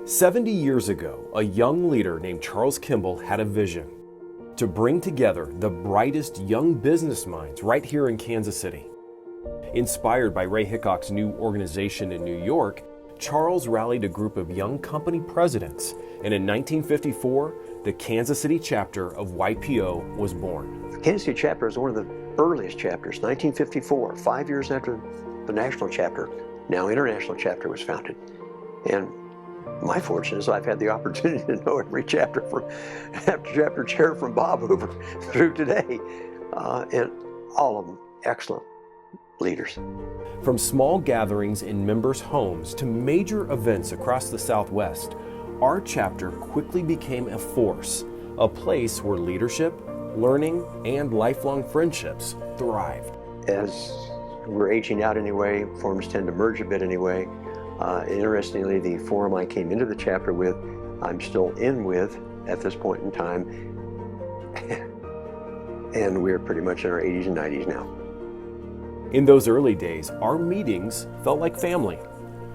70 years ago, a young leader named Charles Kimball had a vision to bring together the brightest young business minds right here in Kansas City. Inspired by Ray Hickok's new organization in New York, Charles rallied a group of young company presidents, and in 1954, the Kansas City chapter of YPO was born. The Kansas City chapter is one of the earliest chapters, 1954, 5 years after the national chapter, now international chapter, was founded. And my fortune is I've had the opportunity to know every chapter chair from Bob Hoover through today, and all of them excellent leaders. From small gatherings in members' homes to major events across the Southwest, our chapter quickly became a force, a place where leadership, learning, and lifelong friendships thrived. As we're aging out anyway, forms tend to merge a bit anyway. Interestingly, the forum I came into the chapter with, I'm still in with at this point in time, and we're pretty much in our 80s and 90s now. In those early days, our meetings felt like family,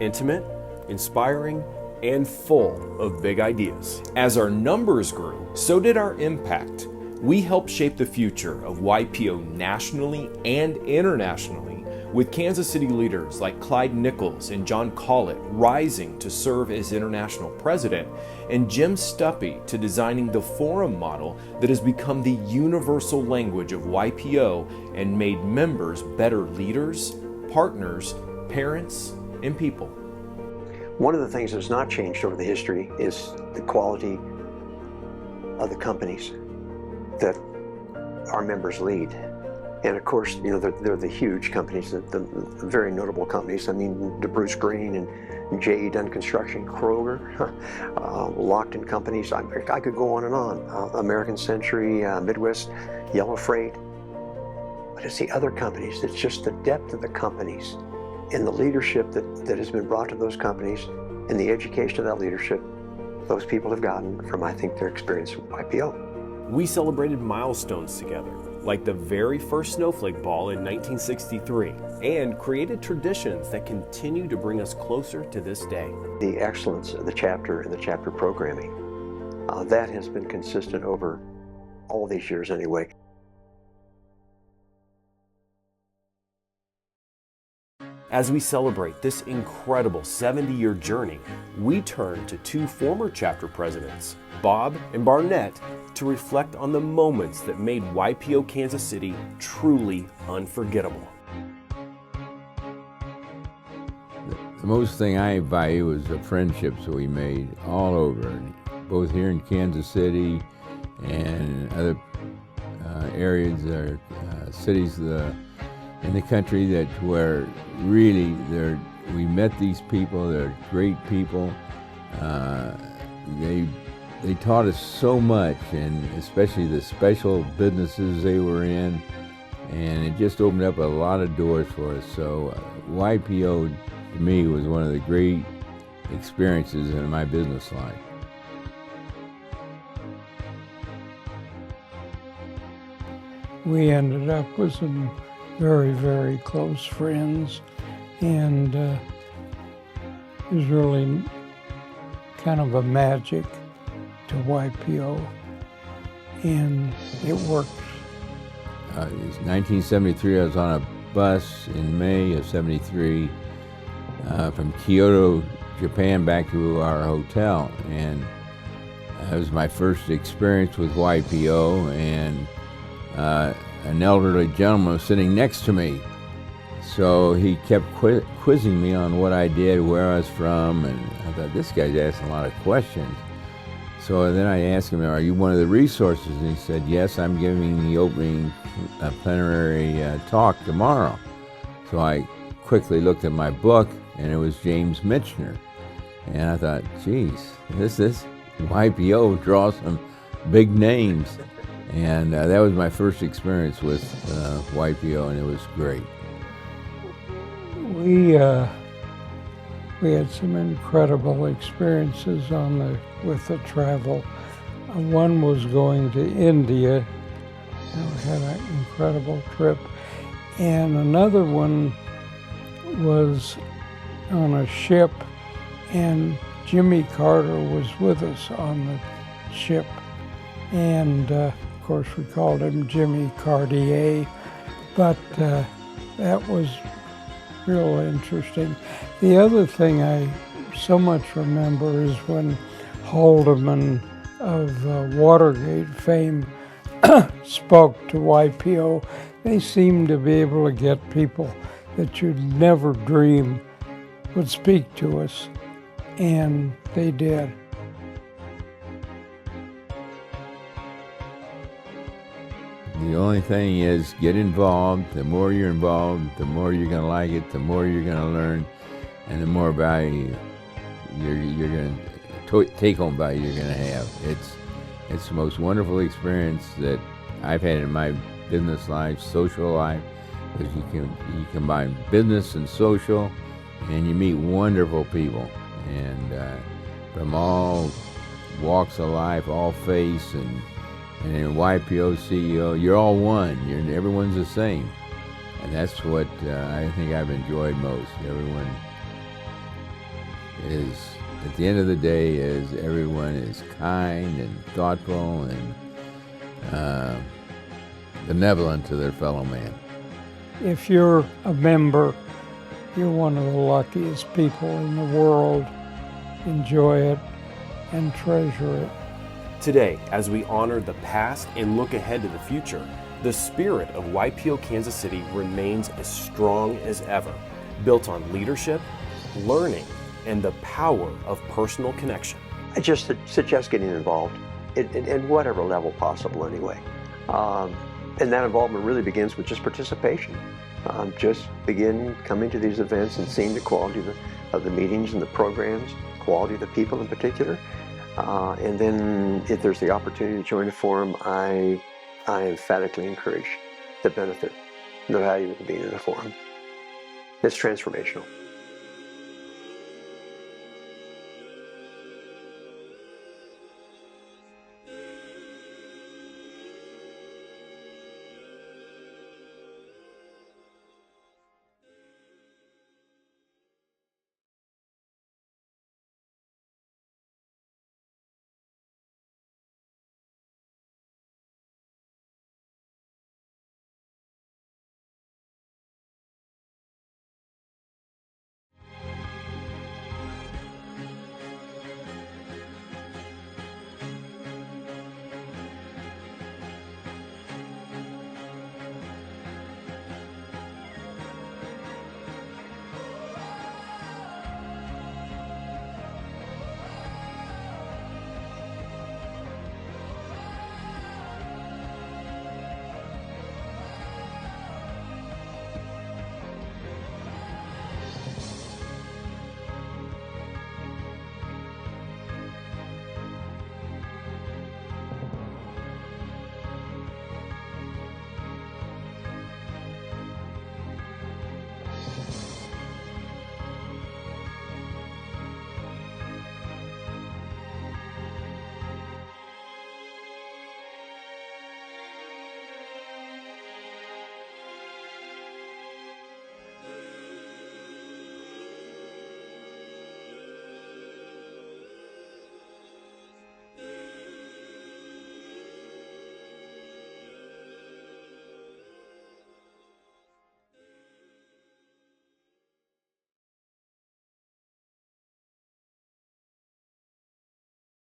intimate, inspiring, and full of big ideas. As our numbers grew, so did our impact. We helped shape the future of YPO nationally and internationally, with Kansas City leaders like Clyde Nichols and John Collett rising to serve as international president, and Jim Stuppy to designing the forum model that has become the universal language of YPO and made members better leaders, partners, parents, and people. One of the things that's not changed over the history is the quality of the companies that our members lead. And of course, you know, they're the huge companies, the very notable companies. I mean, DeBruce Green and J.E. Dunn Construction, Kroger, Lockton Companies. I could go on and on. American Century, Midwest, Yellow Freight. But it's the other companies. It's just the depth of the companies and the leadership that has been brought to those companies and the education of that leadership those people have gotten from, I think, their experience with YPO. We celebrated milestones together, like the very first snowflake ball in 1963, and created traditions that continue to bring us closer to this day. The excellence of the chapter and the chapter programming, that has been consistent over all these years anyway. As we celebrate this incredible 70-year journey, we turn to two former chapter presidents, Bob and Barnett, to reflect on the moments that made YPO Kansas City truly unforgettable. The most thing I value is the friendships we made all over, both here in Kansas City and other areas or cities in the country that where really we met these people. They're great people. They taught us so much, and especially the special businesses they were in, and it just opened up a lot of doors for us. So YPO to me was one of the great experiences in my business life. We ended up with some very, very close friends, and it was really kind of a magic to YPO, and it worked. It was 1973, I was on a bus in May of 73 from Kyoto, Japan back to our hotel, and that was my first experience with YPO, and an elderly gentleman was sitting next to me. So he kept quizzing me on what I did, where I was from, and I thought, this guy's asking a lot of questions. So then I asked him, are you one of the resources? And he said, yes, I'm giving the opening plenary talk tomorrow. So I quickly looked at my book, and it was James Michener. And I thought, geez, this YPO draws some big names. And that was my first experience with YPO, and it was great. We had some incredible experiences with the travel. One was going to India, and we had an incredible trip. And another one was on a ship, and Jimmy Carter was with us on the ship, and of course we called him Jimmy Cartier, but that was real interesting. The other thing I so much remember is when Haldeman of Watergate fame spoke to YPO. They seemed to be able to get people that you'd never dream would speak to us, and they did. The only thing is get involved. The more you're involved, the more you're going to like it, the more you're going to learn, and the more value you're going to take-home value you're going to have. It's the most wonderful experience that I've had in my business life, social life, because you combine business and social, and you meet wonderful people, and from all walks of life, all faiths, and in YPO CEO, you're all one. Everyone's the same, and that's what I think I've enjoyed most. Everyone is, at the end of the day, everyone is kind and thoughtful and benevolent to their fellow man. If you're a member, you're one of the luckiest people in the world. Enjoy it and treasure it. Today, as we honor the past and look ahead to the future, the spirit of YPO Kansas City remains as strong as ever, built on leadership, learning, and the power of personal connection. I just suggest getting involved in whatever level possible anyway. And that involvement really begins with just participation. Just begin coming to these events and seeing the quality of the meetings and the programs, quality of the people in particular. And then if there's the opportunity to join a forum, I emphatically encourage the benefit, the value of being in a forum. It's transformational.